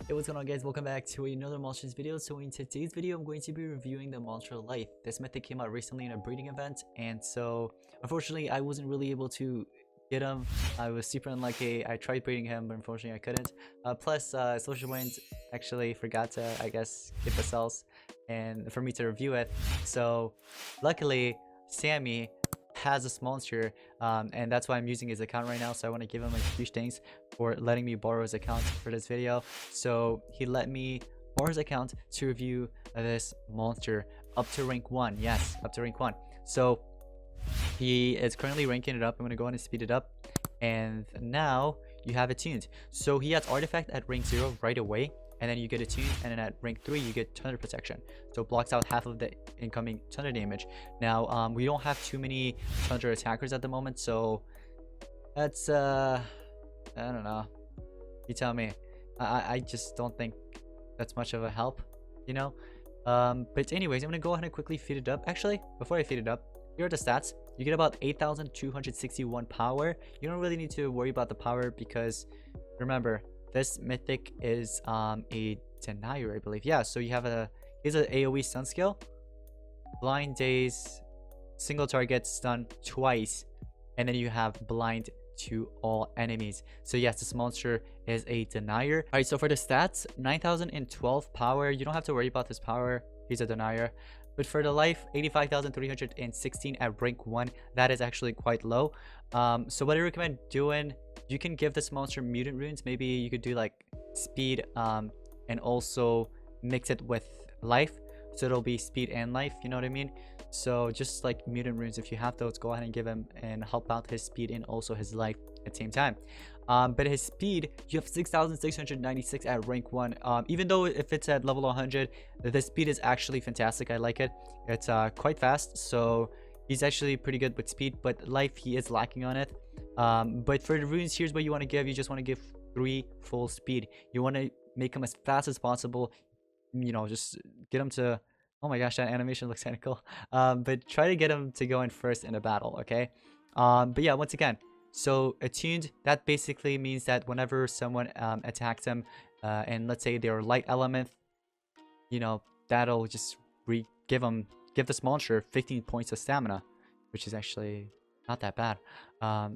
Hey, what's going on, guys? Welcome back to another monsters video. So in today's video I'm going to be reviewing the monster L1ght. This mythic came out recently in a breeding event, and so unfortunately I wasn't really able to get him. I was super unlucky. I tried breeding him, but unfortunately I couldn't. Plus Social Wind actually forgot to, I guess, get the cells and for me to review it. So luckily Sammy has this monster, and that's why I'm using his account right now. So I want to give him a huge thanks for letting me borrow his account for this video. So he let me borrow his account to review this monster up to rank 1. Yes, up to rank 1. So he is currently ranking it up. I'm gonna go ahead and speed it up, and now you have it tuned. So he has artifact at rank 0 right away, and then you get a tune, and then at rank 3 you get thunder protection, so it blocks out half of the incoming thunder damage. Now we don't have too many thunder attackers at the moment, so that's I don't know, you tell me. I just don't think that's much of a help, you know. But anyways, I'm gonna go ahead and quickly feed it up. Actually, before I feed it up, here are the stats. You get about 8,261 power. You don't really need to worry about the power because remember, this mythic is a denier, I believe. Yeah, so you have here's an AoE stun skill, blind daze, single target stun twice, and then you have blind to all enemies. So yes, this monster is a denier. All right, so for the stats, 9,012 power. You don't have to worry about this power. He's a denier. But for the life, 85,316 at rank 1. That is actually quite low. So what I recommend doing, you can give this monster mutant runes. Maybe you could do like speed and also mix it with life, so it'll be speed and life, you know what I mean? So just like mutant runes, if you have those, go ahead and give him and help out his speed and also his life at the same time. But his speed, you have 6,696 at rank 1. Even though if it's at level 100, the speed is actually fantastic. I like it. It's quite fast, so he's actually pretty good with speed, but life, he is lacking on it. But for the runes, here's what you want to give. You just want to give 3 full speed. You want to make him as fast as possible, you know, just get him to, oh my gosh, that animation looks kind of cool. But try to get him to go in first in a battle, okay? But yeah, once again, so attuned, that basically means that whenever someone attacks him, and let's say they're light element, you know, that'll just give this monster 15 points of stamina, which is actually not that bad.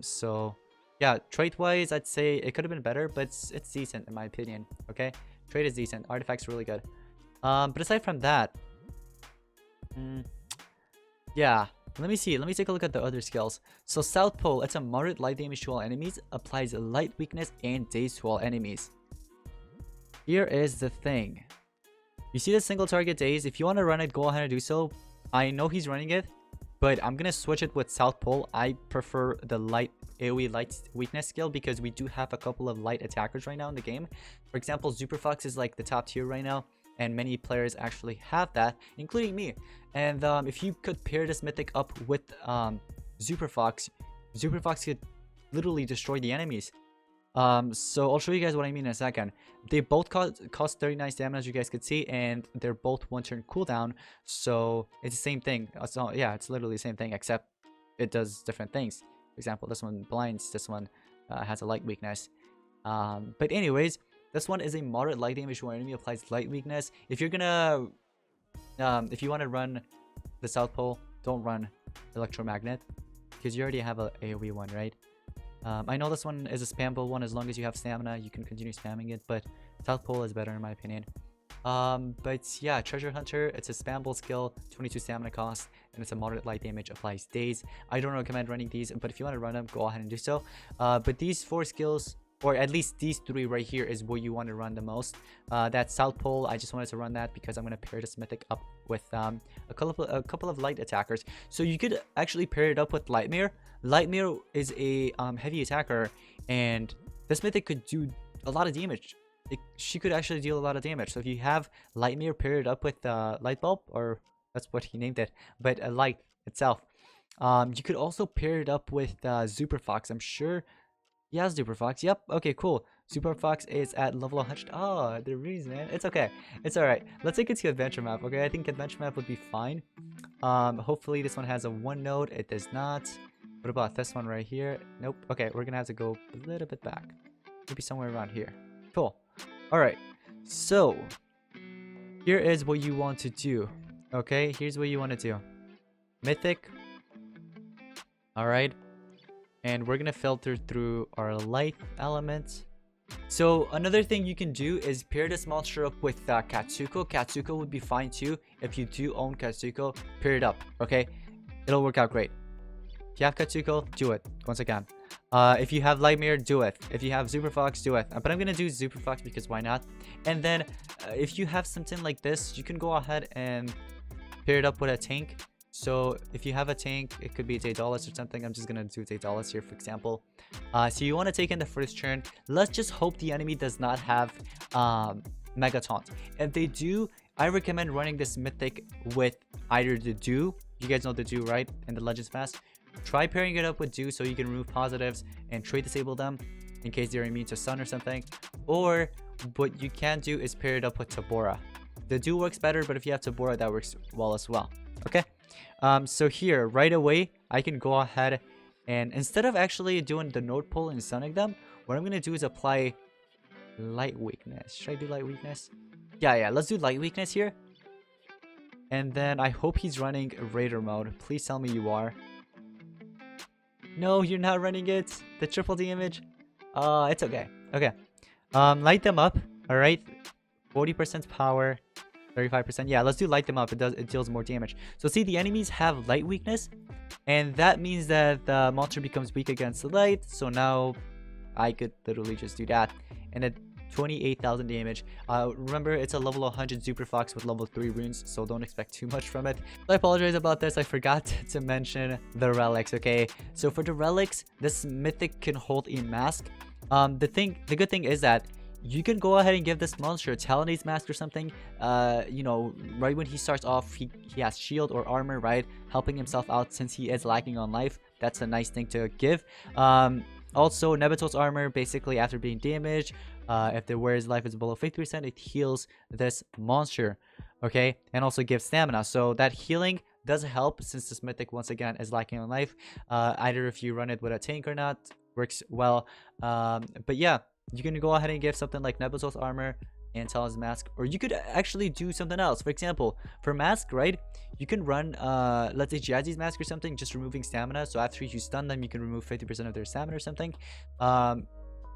So yeah, trait wise, I'd say it could have been better, but it's decent in my opinion. Okay, trait is decent, artifact's really good. But aside from that, yeah, let me take a look at the other skills. So South Pole, it's a moderate light damage to all enemies, applies light weakness and daze to all enemies. Here is the thing, you see the single target daze. If you want to run it, go ahead and do so. I know he's running it, but I'm gonna switch it with South Pole. I prefer the light AoE light weakness skill because we do have a couple of light attackers right now in the game. For example, Super Fox is like the top tier right now, and many players actually have that, including me. And if you could pair this mythic up with Super Fox could literally destroy the enemies. So I'll show you guys what I mean in a second. They both cost 39 stamina, as you guys could see, and they're both 1 turn cooldown, so it's the same thing. So yeah, it's literally the same thing, except it does different things. For example, this one blinds, this one has a light weakness. But anyways, this one is a moderate light damage to an enemy, applies light weakness. If you're gonna if you want to run the South Pole, don't run Electromagnet because you already have a AoE one, right? I know this one is a spammable one. As long as you have stamina, you can continue spamming it, but South Pole is better in my opinion. But yeah, Treasure Hunter, it's a spammable skill, 22 stamina cost, and it's a moderate light damage, applies daze. I don't recommend running these, but if you want to run them, go ahead and do so. But these 4 skills, or at least these 3 right here, is what you want to run the most. That South Pole, I just wanted to run that because I'm going to pair this mythic up with a couple of light attackers. So you could actually pair it up with Lightmare. Lightmare is a heavy attacker, and this mythic could do a lot of damage. She could actually deal a lot of damage. So if you have Lightmare paired up with Light Bulb, or that's what he named it, but a light itself, you could also pair it up with Super Fox. I'm sure he has Super Fox. Yep. Okay, cool. Super Fox is at level 100. Oh, the reason, man. It's okay. It's alright. Let's take it to adventure map. Okay, I think adventure map would be fine. Hopefully this one has a 1 node. It does not. What about this one right here? Nope. Okay, we're gonna have to go a little bit back. Maybe somewhere around here. Cool. All right. So here is what you want to do. Okay, here's what you want to do. Mythic. Alright. And we're gonna filter through our light elements. So another thing you can do is pair this monster up with Katsuko. Katsuko would be fine too. If you do own Katsuko, pair it up, okay? It'll work out great. If you have Katsuko, do it once again. If you have Lightmare, do it. If you have Super Fox, do it. But I'm gonna do Super Fox because why not? And then if you have something like this, you can go ahead and pair it up with a tank. So if you have a tank, it could be Daedalus or something. I'm just gonna do Daedalus here, for example. So you want to take in the first turn. Let's just hope the enemy does not have Mega Taunt. If they do, I recommend running this Mythic with either the Dew. You guys know the Dew, right? In the Legends Fast. Try pairing it up with Dew so you can remove positives and trait disable them in case they're immune to Sun or something. Or what you can do is pair it up with Tabora. The Dew works better, but if you have Tabora, that works well as well. Okay. So here, right away, I can go ahead and instead of actually doing the Node Pull and stunning them, what I'm going to do is apply Light Weakness. Should I do Light Weakness? Yeah, let's do Light Weakness here. And then I hope he's running Raider mode. Please tell me you are. No, you're not running it. The triple damage. It's okay. Okay. Light them up. Alright. 40% power. 35%. Yeah, let's do light them up. It deals more damage. So see, the enemies have light weakness. And that means that the monster becomes weak against the light. So now I could literally just do that. And at 28,000 damage. Remember, it's a level 100 Super Fox with level 3 runes, so don't expect too much from it. I apologize about this. I forgot to mention the relics, okay? So for the relics, this mythic can hold a mask. The good thing is that you can go ahead and give this monster a Talonade mask or something. You know, right when he starts off, he has shield or armor, right? Helping himself out since he is lacking on life. That's a nice thing to give. Also, Nebatot's armor, basically after being damaged, if the wearer's life is below 50%, it heals this monster, okay? And also gives stamina. So that healing does help since this mythic, once again, is lacking on life. Either if you run it with a tank or not, works well. But yeah, you can go ahead and give something like Nebatot's armor and Talon's mask, or you could actually do something else. For example, for mask, right, you can run let's say Jazzy's mask or something, just removing stamina. So after you stun them, you can remove 50% of their stamina or something.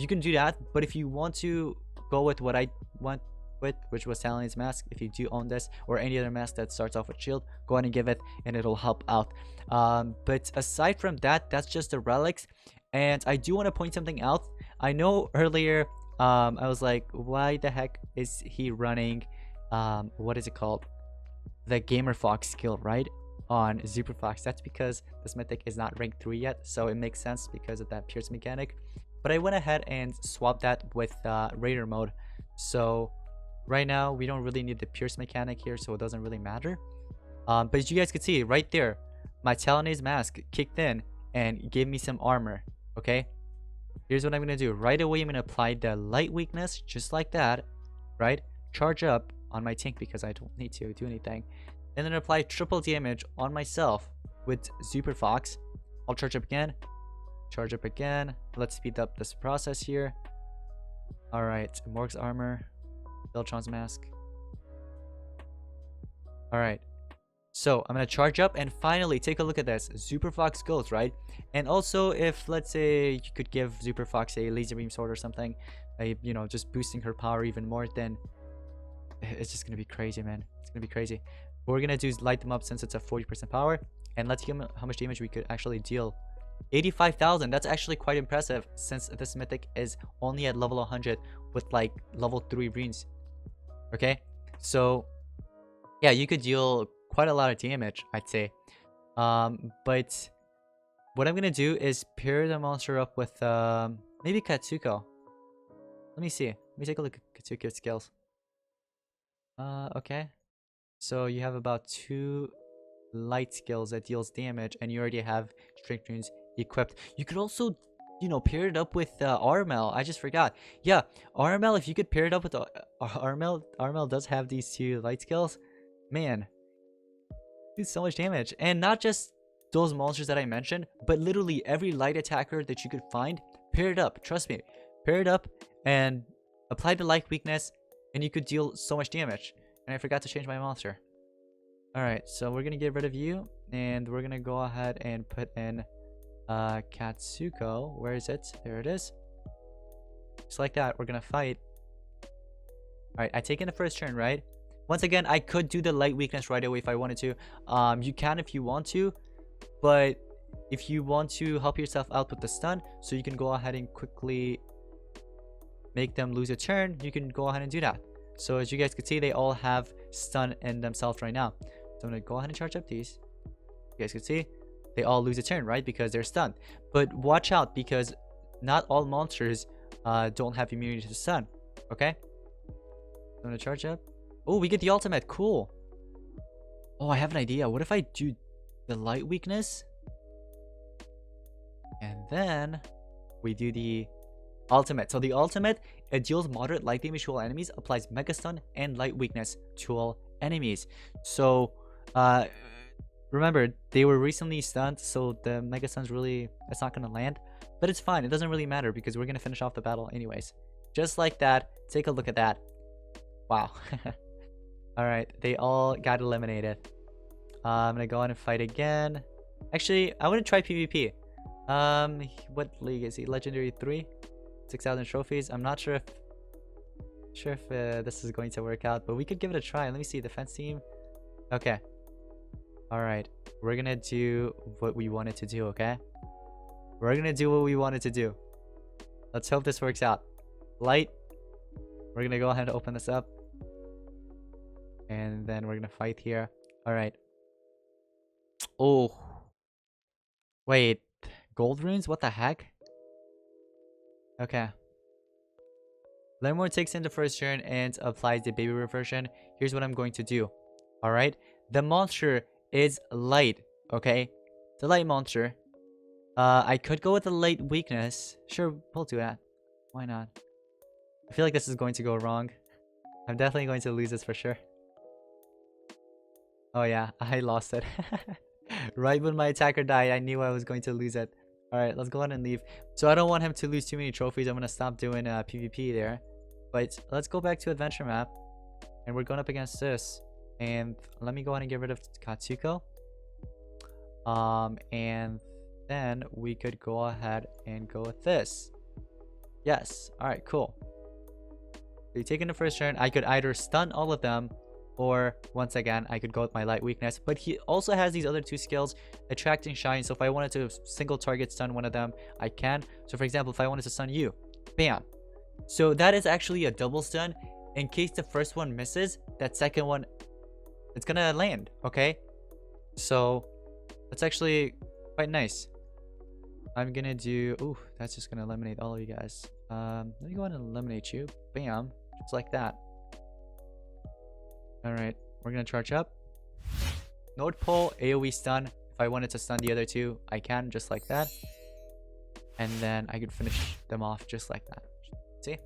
You can do that, but if you want to go with what I went with, which was Talon's mask, if you do own this or any other mask that starts off with shield, go ahead and give it and it'll help out. But aside from that, that's just the relics. And I do want to point something out. I know earlier I was like, why the heck is he running what is it called, the Gamer Fox skill, right, on Super Fox? That's because this mythic is not ranked 3 yet, so it makes sense because of that Pierce mechanic. But I went ahead and swapped that with Raider mode. So right now we don't really need the Pierce mechanic here, so it doesn't really matter. But as you guys can see right there, my Talon's mask kicked in and gave me some armor. Okay, here's what I'm gonna do. Right away, I'm gonna apply the light weakness, just like that, right? Charge up on my tank because I don't need to do anything. And then apply triple damage on myself with Super Fox. I'll charge up again. Charge up again. Let's speed up this process here. Alright, Morg's armor. Beltron's mask. Alright. So I'm gonna charge up and finally take a look at this. Super Fox goes, right? And also, if let's say you could give Super Fox a laser beam sword or something, you know, just boosting her power even more, then it's just gonna be crazy, man. It's gonna be crazy. What we're gonna do is light them up since it's a 40% power, and let's see how much damage we could actually deal. 85,000. That's actually quite impressive since this mythic is only at level 100 with like level 3 runes. Okay, so yeah, you could deal quite a lot of damage, I'd say. But what I'm gonna do is pair the monster up with maybe Katsuko. Let me see. Let me take a look at Katsuko's skills. Okay, so you have about 2 light skills that deals damage, and you already have strength runes equipped. You could also, you know, pair it up with Armel. I just forgot. Yeah, Armel, if you could pair it up with Armel does have these 2 light skills. Man, do so much damage. And not just those monsters that I mentioned, but literally every light attacker that you could find, pair it up. Trust me, pair it up and apply the light weakness and you could deal so much damage. And I forgot to change my monster. Alright, so we're gonna get rid of you, and we're gonna go ahead and put in Katsuko. Where is it? There it is. Just like that, we're gonna fight. Alright, I take in the first turn, right? Once again, I could do the light weakness right away if I wanted to. You can if you want to, but if you want to help yourself out with the stun, so you can go ahead and quickly make them lose a turn, you can go ahead and do that. So as you guys can see, they all have stun in themselves right now. So I'm gonna go ahead and charge up these. You guys can see they all lose a turn, right? Because they're stunned. But watch out, because not all monsters don't have immunity to stun. Okay? I'm gonna charge up. Oh, we get the ultimate. Cool. Oh, I have an idea. What if I do the light weakness? And then we do the ultimate. So the ultimate, it deals moderate light damage to all enemies, applies mega stun and light weakness to all enemies. So remember, they were recently stunned, so the mega stun's really, it's not gonna land, but it's fine. It doesn't really matter because we're gonna finish off the battle anyways. Just like that. Take a look at that. Wow. All right, they all got eliminated. I'm gonna go on and fight again. Actually, I want to try PvP. What league is he? Legendary 3, 6,000 trophies. I'm not sure if this is going to work out, but we could give it a try. Let me see. Defense team. Okay. All right, we're gonna do what we wanted to do. Okay, we're gonna do what we wanted to do. Let's hope this works out. Light. We're gonna go ahead and open this up, and then we're gonna fight here. All right. Oh, wait. Gold runes? What the heck? Okay. L1ght takes in the first turn and applies the baby reversion. Here's what I'm going to do. Alright. The monster is light. Okay. The light monster. I could go with the light weakness. Sure, we'll do that. Why not? I feel like this is going to go wrong. I'm definitely going to lose this for sure. Oh yeah, I lost it. Right when my attacker died, I knew I was going to lose it. Alright, let's go ahead and leave. So I don't want him to lose too many trophies. I'm going to stop doing PvP there. But let's go back to adventure map. And we're going up against this. And let me go ahead and get rid of Katsuko. And then we could go ahead and go with this. Yes. Alright, cool. So you take in the first turn. I could either stun all of them, or once again, I could go with my light weakness. But he also has these other two skills, attracting shine. So if I wanted to single target stun one of them, I can. So for example, if I wanted to stun you, bam. So that is actually a double stun. In case the first one misses, that second one, it's gonna land, okay? So that's actually quite nice. I'm gonna do, ooh, that's just gonna eliminate all of you guys. Let me go ahead and eliminate you. Bam, just like that. Alright, we're gonna charge up. North Pole, AoE stun. If I wanted to stun the other two, I can, just like that. And then I could finish them off just like that. See?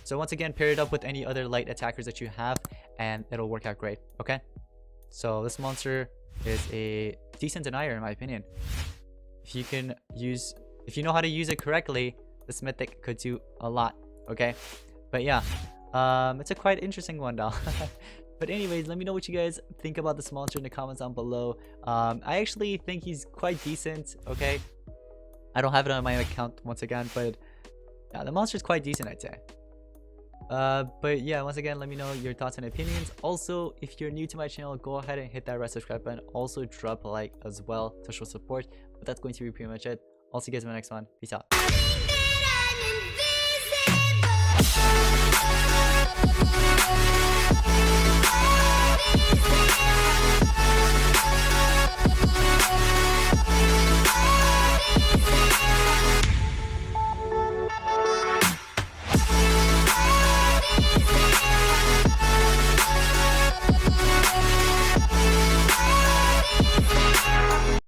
So once again, pair it up with any other light attackers that you have, and it'll work out great, okay? So this monster is a decent denier in my opinion. If you know how to use it correctly, this mythic could do a lot, okay? But yeah, it's a quite interesting one though. But anyways, let me know what you guys think about this monster in the comments down below. I actually think he's quite decent, okay? I don't have it on my account once again, but yeah, the monster is quite decent, I'd say. But yeah, once again, let me know your thoughts and opinions. Also, if you're new to my channel, go ahead and hit that red subscribe button. Also, drop a like as well to show support. But that's going to be pretty much it. I'll see you guys in the next one. Peace out.